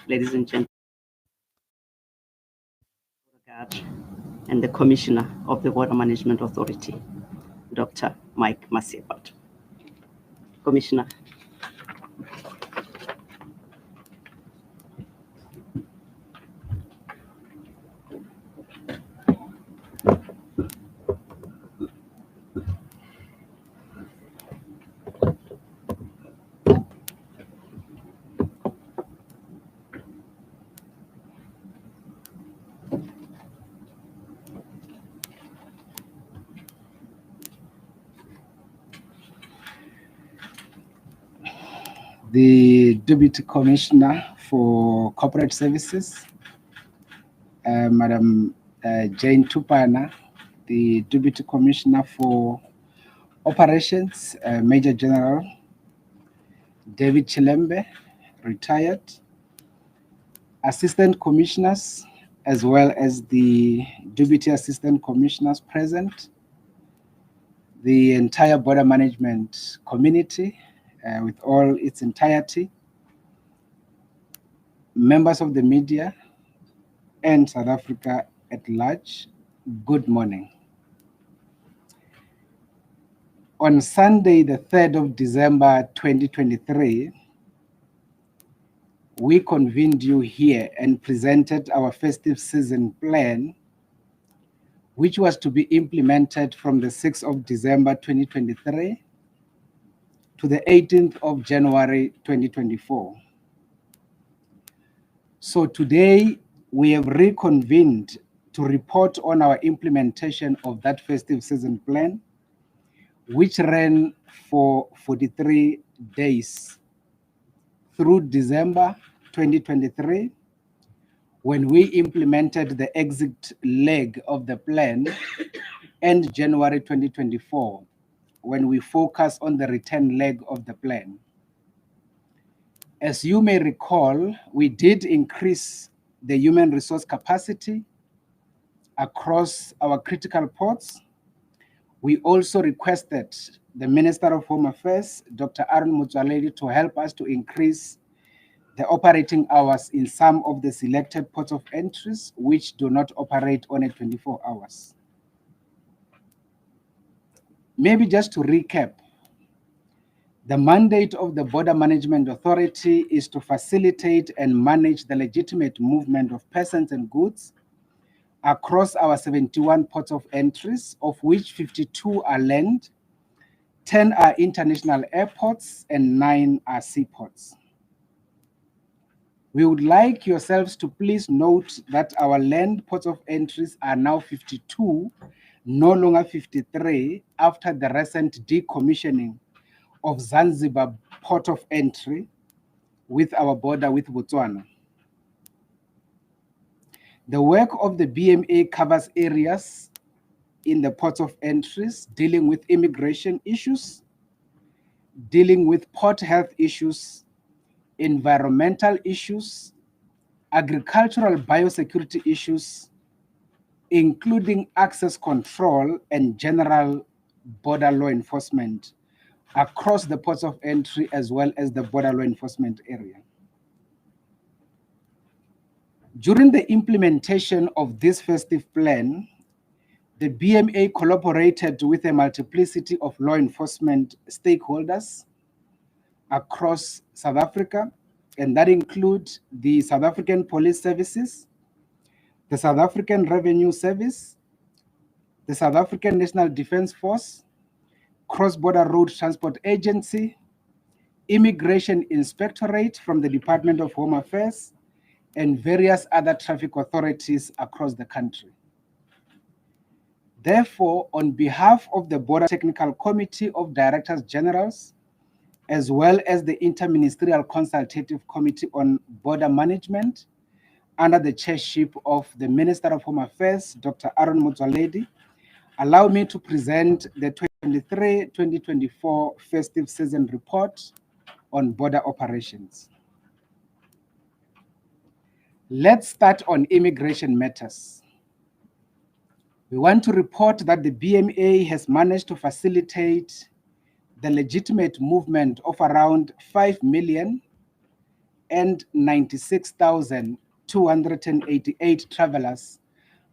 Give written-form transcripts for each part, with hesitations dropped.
ladies and gentlemen, and the Commissioner of the Border Management Authority, Dr. Mike Masiepat. Commissioner. The Deputy Commissioner for Corporate Services, Madam Jane Tupana, the Deputy Commissioner for Operations, Major General David Chilembe, retired, Assistant Commissioners, as well as the Deputy Assistant Commissioners present, the entire border management community with all its entirety, members of the media, and South Africa at large, good morning. On Sunday, the 3rd of December 2023, we convened you here and presented our festive season plan, which was to be implemented from the 6th of December 2023 to the 18th of January 2024. So today, we have reconvened to report on our implementation of that festive season plan, which ran for 43 days through December 2023, when we implemented the exit leg of the plan, and January 2024, when we focus on the return leg of the plan. As you may recall, we did increase the human resource capacity across our critical ports. We also requested the Minister of Home Affairs, Dr. Aaron Motsoaledi, to help us to increase the operating hours in some of the selected ports of entries, which do not operate on a 24 hours. Maybe just to recap, the mandate of the Border Management Authority is to facilitate and manage the legitimate movement of persons and goods across our 71 ports of entries, of which 52 are land, 10 are international airports, and 9 are seaports. We would like yourselves to please note that our land ports of entries are now 52, no longer 53, after the recent decommissioning of Zanzibar port of entry with our border with Botswana. The work of the BMA covers areas in the ports of entries dealing with immigration issues, dealing with port health issues, environmental issues, agricultural biosecurity issues, including access control and general border law enforcement across the ports of entry, as well as the border law enforcement area. During the implementation of this festive plan, the BMA collaborated with a multiplicity of law enforcement stakeholders across South Africa, and that includes the South African Police Services, the South African Revenue Service, the South African National Defence Force, Cross-Border Road Transport Agency, Immigration Inspectorate from the Department of Home Affairs, and various other traffic authorities across the country. Therefore, on behalf of the Border Technical Committee of Directors Generals, as well as the Interministerial Consultative Committee on Border Management, under the chairship of the Minister of Home Affairs, Dr. Aaron Motsoaledi, allow me to present the 2023-2024 festive season report on border operations. Let's start on immigration matters. We want to report that the BMA has managed to facilitate the legitimate movement of around 5,800,000 and 96,288 travelers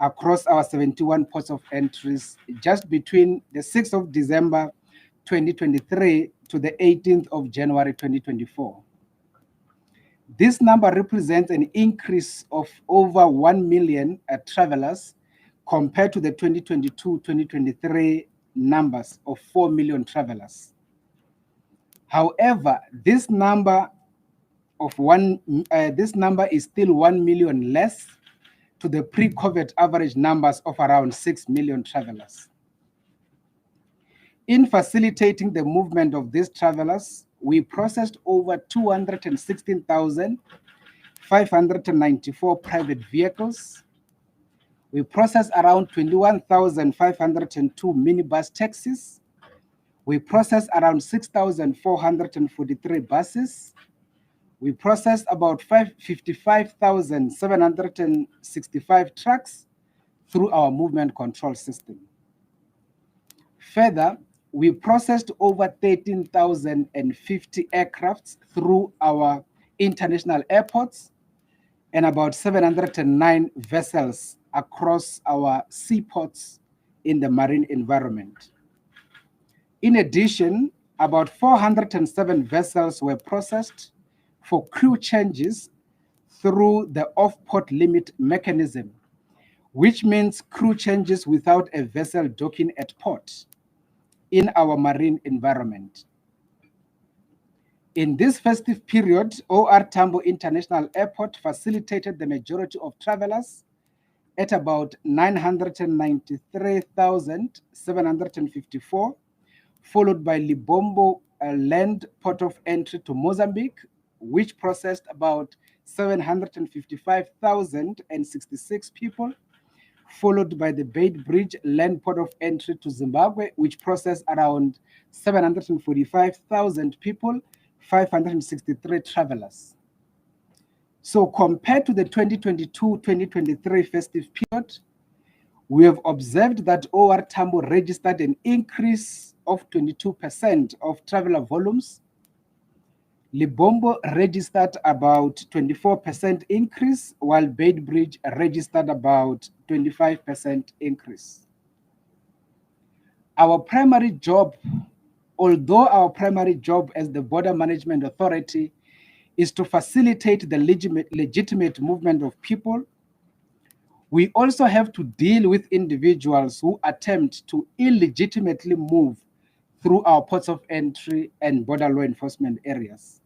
across our 71 ports of entries just between the 6th of December 2023 to the 18th of January 2024. This number represents an increase of over 1 million travelers compared to the 2022-2023 numbers of 4 million travelers. However, this number is still 1 million less to the pre-COVID average numbers of around 6 million travelers. In facilitating the movement of these travelers, we processed over 216,594 private vehicles. We processed around 21,502 minibus taxis. We processed around 6,443 buses. We processed about 55,765 trucks through our movement control system. Further, we processed over 13,050 aircrafts through our international airports and about 709 vessels across our seaports in the marine environment. In addition, about 407 vessels were processed for crew changes through the off-port limit mechanism, which means crew changes without a vessel docking at port in our marine environment. In this festive period, OR Tambo International Airport facilitated the majority of travelers at about 993,754, followed by Libombo Land Port of Entry to Mozambique, which processed about 755,066 people, followed by the Beitbridge Land Port of Entry to Zimbabwe, which processed around 745,000 people, 563 travelers. So compared to the 2022-2023 festive period, we have observed that OR Tambo registered an increase of 22% of traveler volumes. Libombo registered about 24% increase, while Beitbridge registered about 25% increase. Although our primary job as the Border Management Authority is to facilitate the legitimate movement of people, we also have to deal with individuals who attempt to illegitimately move through our ports of entry and border law enforcement areas.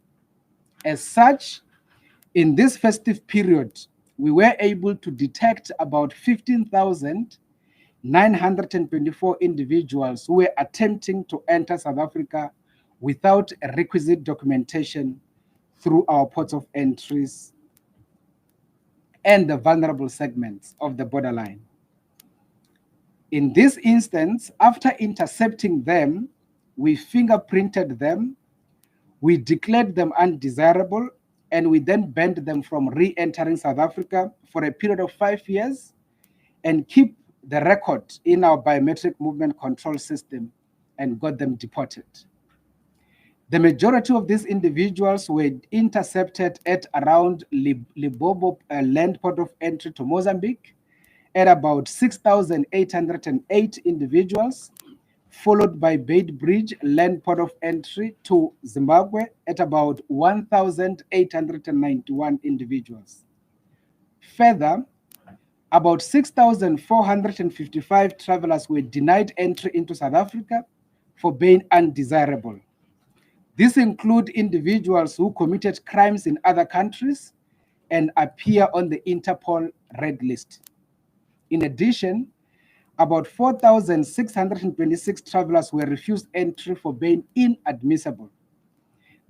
As such, in this festive period, we were able to detect about 15,924 individuals who were attempting to enter South Africa without requisite documentation through our ports of entries and the vulnerable segments of the borderline. In this instance, after intercepting them, we fingerprinted them, we declared them undesirable, and we then banned them from re-entering South Africa for a period of 5 years and keep the record in our biometric movement control system and got them deported. The majority of these individuals were intercepted at around Libobo Land Port of Entry to Mozambique at about 6,808 individuals, followed by Beitbridge Land Port of Entry to Zimbabwe at about 1,891 individuals. Further, about 6,455 travelers were denied entry into South Africa for being undesirable. This includes individuals who committed crimes in other countries and appear on the Interpol red list. In addition, about 4,626 travelers were refused entry for being inadmissible.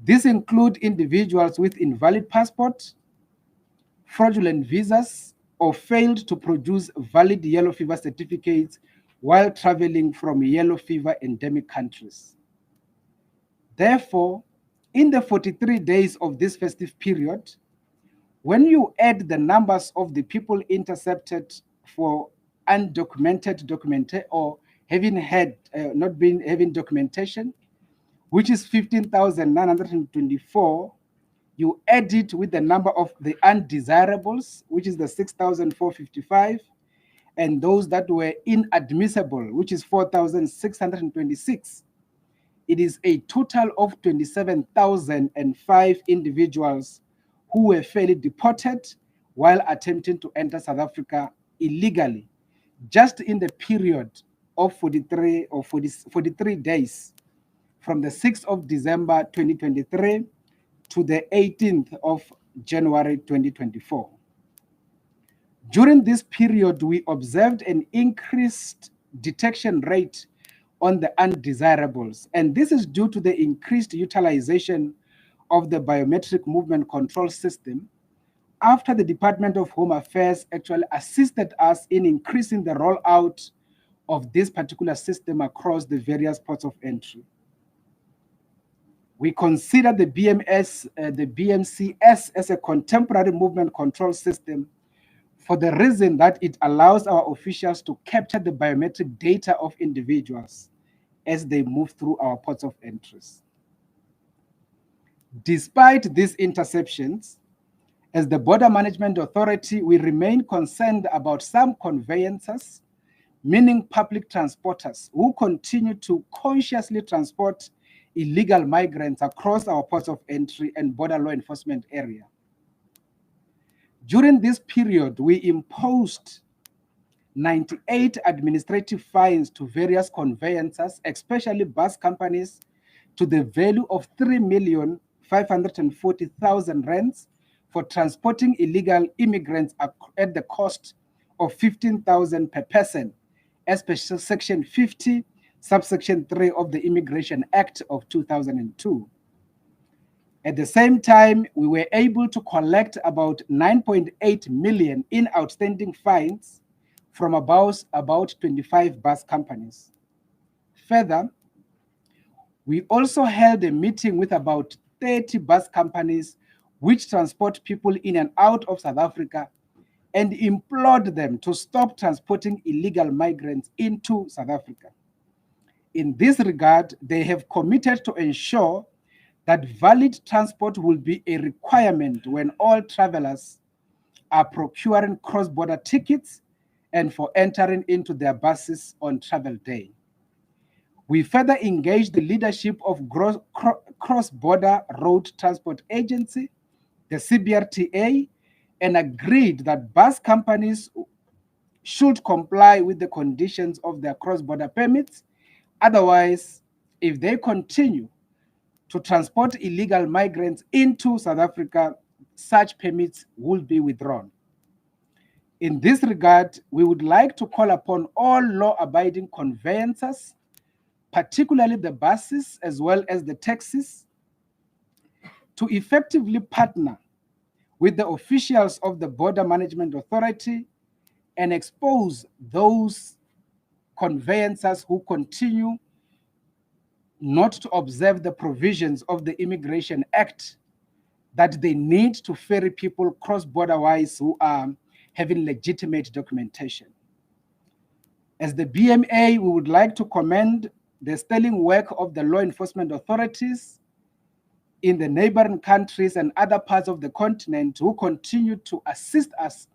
This includes individuals with invalid passports, fraudulent visas, or failed to produce valid yellow fever certificates while traveling from yellow fever endemic countries. Therefore, in the 43 days of this festive period, when you add the numbers of the people intercepted for undocumented or having documentation, which is 15,924, you add it with the number of the undesirables, which is the 6,455, and those that were inadmissible, which is 4,626. It is a total of 27,005 individuals who were fairly deported while attempting to enter South Africa illegally, just in the period of 43 days from the 6th of December 2023 to the 18th of January 2024. During this period, we observed an increased detection rate on the undesirables, and this is due to the increased utilization of the biometric movement control system after the Department of Home Affairs actually assisted us in increasing the rollout of this particular system across the various ports of entry. We consider the BMCS as a contemporary movement control system for the reason that it allows our officials to capture the biometric data of individuals as they move through our ports of entries. Despite these interceptions, as the Border Management Authority, we remain concerned about some conveyancers, meaning public transporters, who continue to consciously transport illegal migrants across our ports of entry and border law enforcement area. During this period, we imposed 98 administrative fines to various conveyancers, especially bus companies, to the value of 3,540,000 rands for transporting illegal immigrants at the cost of 15,000 per person, as per Section 50, subsection 3 of the Immigration Act of 2002. At the same time, we were able to collect about 9.8 million in outstanding fines from about 25 bus companies. Further, we also held a meeting with about 30 bus companies which transport people in and out of South Africa and implored them to stop transporting illegal migrants into South Africa. In this regard, they have committed to ensure that valid transport will be a requirement when all travelers are procuring cross-border tickets and for entering into their buses on travel day. We further engaged the leadership of Cross-Border Road Transport Agency, the CBRTA, and agreed that bus companies should comply with the conditions of their cross-border permits. Otherwise, if they continue to transport illegal migrants into South Africa, such permits will be withdrawn. In this regard, we would like to call upon all law-abiding conveyancers, particularly the buses as well as the taxis, to effectively partner with the officials of the Border Management Authority and expose those conveyancers who continue not to observe the provisions of the Immigration Act, that they need to ferry people cross-border-wise who are having legitimate documentation. As the BMA, we would like to commend the sterling work of the law enforcement authorities in the neighboring countries and other parts of the continent who continue to assist us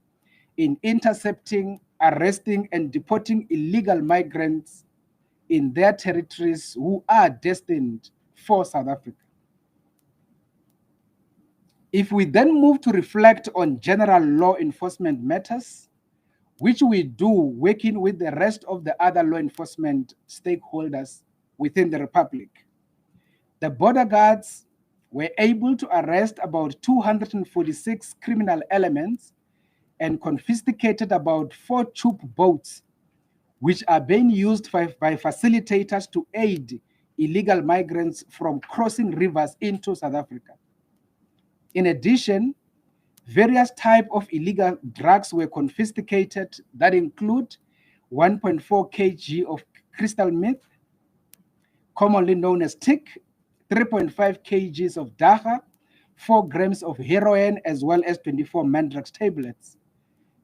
in intercepting, arresting, and deporting illegal migrants in their territories who are destined for South Africa. If we then move to reflect on general law enforcement matters, which we do working with the rest of the other law enforcement stakeholders within the Republic, the border guards were able to arrest about 246 criminal elements and confiscated about 4 troop boats, which are being used by facilitators to aid illegal migrants from crossing rivers into South Africa. In addition, various types of illegal drugs were confiscated that include 1.4 kg of crystal meth, commonly known as tick, 3.5 kgs of dagga, 4 grams of heroin, as well as 24 mandrax tablets.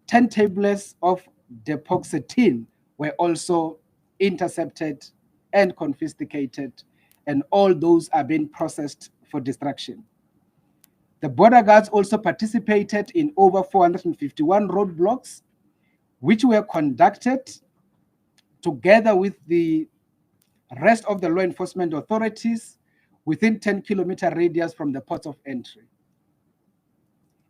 10 tablets of depoxetine were also intercepted and confiscated, and all those are being processed for destruction. The border guards also participated in over 451 roadblocks, which were conducted together with the rest of the law enforcement authorities within 10-kilometer radius from the ports of entry.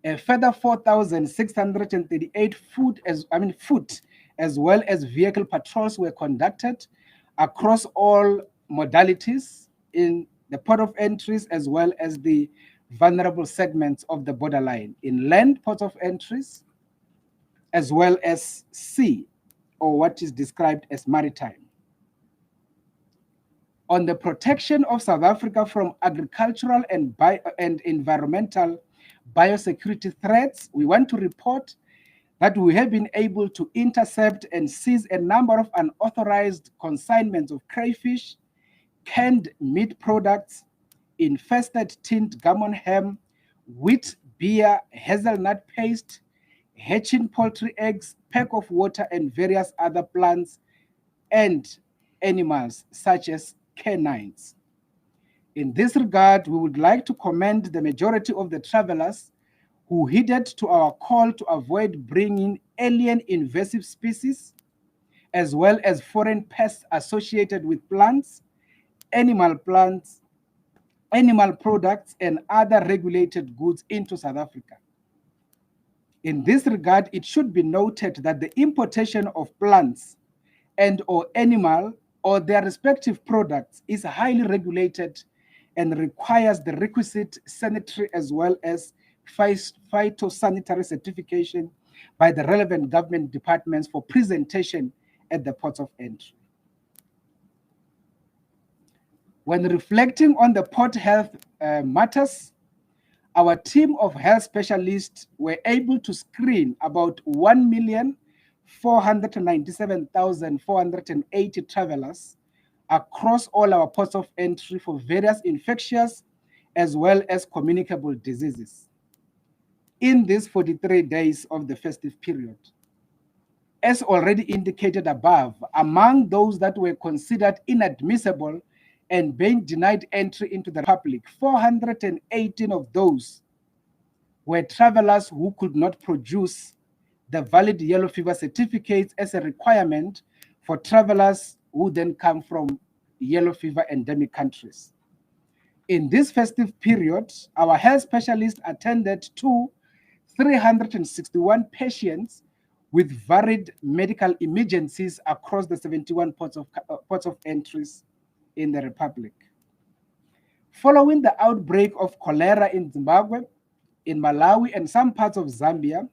A further 4,638 foot as well as vehicle patrols were conducted across all modalities in the port of entries as well as the vulnerable segments of the borderline in land ports of entries as well as sea, or what is described as maritime. On the protection of South Africa from agricultural and environmental biosecurity threats, we want to report that we have been able to intercept and seize a number of unauthorized consignments of crayfish, canned meat products, infested tinned gammon ham, wheat, beer, hazelnut paste, hatching poultry eggs, pack of water, and various other plants and animals such as canines. In this regard, we would like to commend the majority of the travelers who heeded to our call to avoid bringing alien invasive species, as well as foreign pests associated with plants, animal products, and other regulated goods into South Africa. In this regard, it should be noted that the importation of plants and or animal or their respective products is highly regulated and requires the requisite sanitary as well as phytosanitary certification by the relevant government departments for presentation at the ports of entry. When reflecting on the port health matters, our team of health specialists were able to screen about 1,497,480 travelers across all our ports of entry for various infectious as well as communicable diseases in these 43 days of the festive period. As already indicated above, among those that were considered inadmissible and being denied entry into the Republic, 418 of those were travelers who could not produce the valid yellow fever certificates as a requirement for travelers who then come from yellow fever endemic countries. In this festive period, our health specialists attended to 361 patients with varied medical emergencies across the 71 ports of entries in the Republic. Following the outbreak of cholera in Zimbabwe, in Malawi, and some parts of Zambia,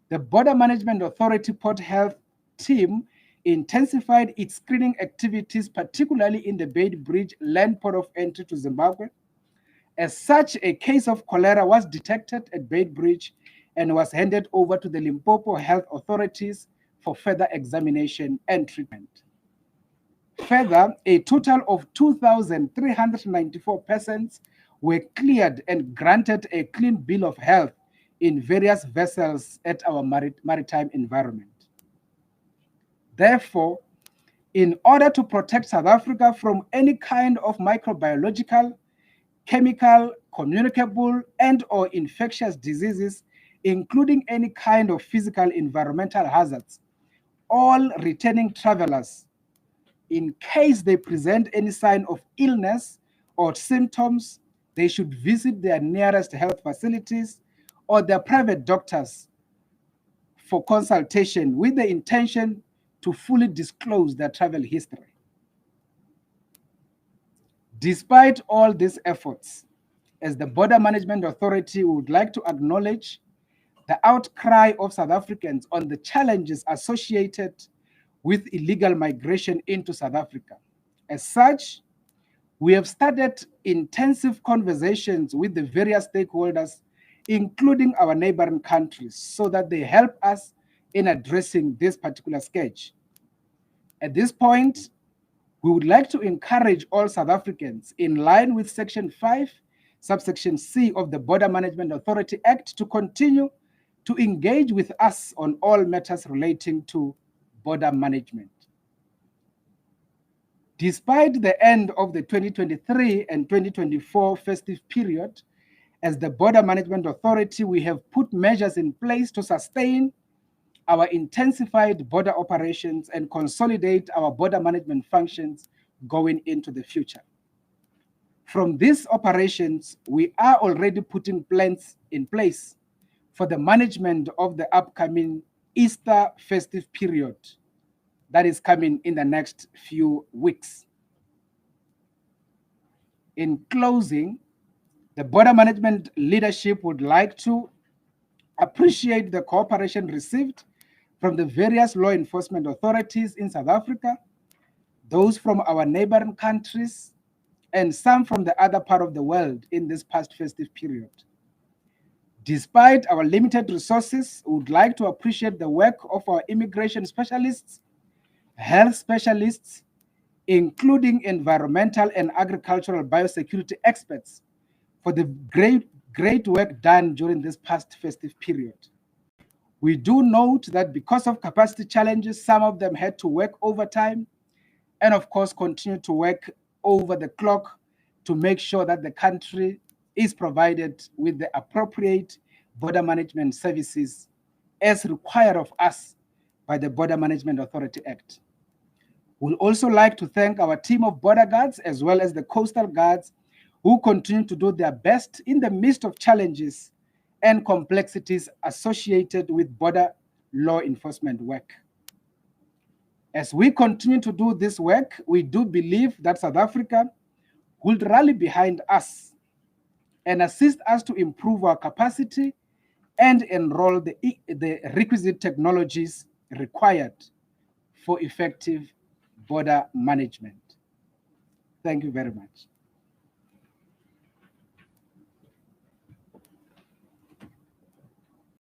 the Border Management Authority Port Health team intensified its screening activities, particularly in the Beitbridge land port of entry to Zimbabwe. As such, a case of cholera was detected at Beitbridge and was handed over to the Limpopo health authorities for further examination and treatment. Further, a total of 2,394 persons were cleared and granted a clean bill of health in various vessels at our maritime environment. Therefore, in order to protect South Africa from any kind of microbiological, chemical, communicable, and or infectious diseases, including any kind of physical environmental hazards, all returning travelers, in case they present any sign of illness or symptoms, they should visit their nearest health facilities or their private doctors for consultation with the intention to fully disclose their travel history. Despite all these efforts, as the Border Management Authority, we would like to acknowledge the outcry of South Africans on the challenges associated with illegal migration into South Africa. As such, we have started intensive conversations with the various stakeholders, including our neighboring countries, so that they help us in addressing this particular scourge. At this point, we would like to encourage all South Africans, in line with Section 5, subsection C of the Border Management Authority Act, to continue to engage with us on all matters relating to border management. Despite the end of the 2023 and 2024 festive period As the Border Management Authority, we have put measures in place to sustain our intensified border operations and consolidate our border management functions going into the future. From these operations, we are already putting plans in place for the management of the upcoming Easter festive period that is coming in the next few weeks. In closing, the border management leadership would like to appreciate the cooperation received from the various law enforcement authorities in South Africa, those from our neighboring countries, and some from the other part of the world in this past festive period. Despite our limited resources, we would like to appreciate the work of our immigration specialists, health specialists, including environmental and agricultural biosecurity experts, for the great work done during this past festive period. We do note that because of capacity challenges, some of them had to work overtime and, of course, continue to work over the clock to make sure that the country is provided with the appropriate border management services as required of us by the Border Management Authority Act. We'd also like to thank our team of border guards as well as the coastal guards who continue to do their best in the midst of challenges and complexities associated with border law enforcement work. As we continue to do this work, we do believe that South Africa will rally behind us and assist us to improve our capacity and enroll the requisite technologies required for effective border management. Thank you very much.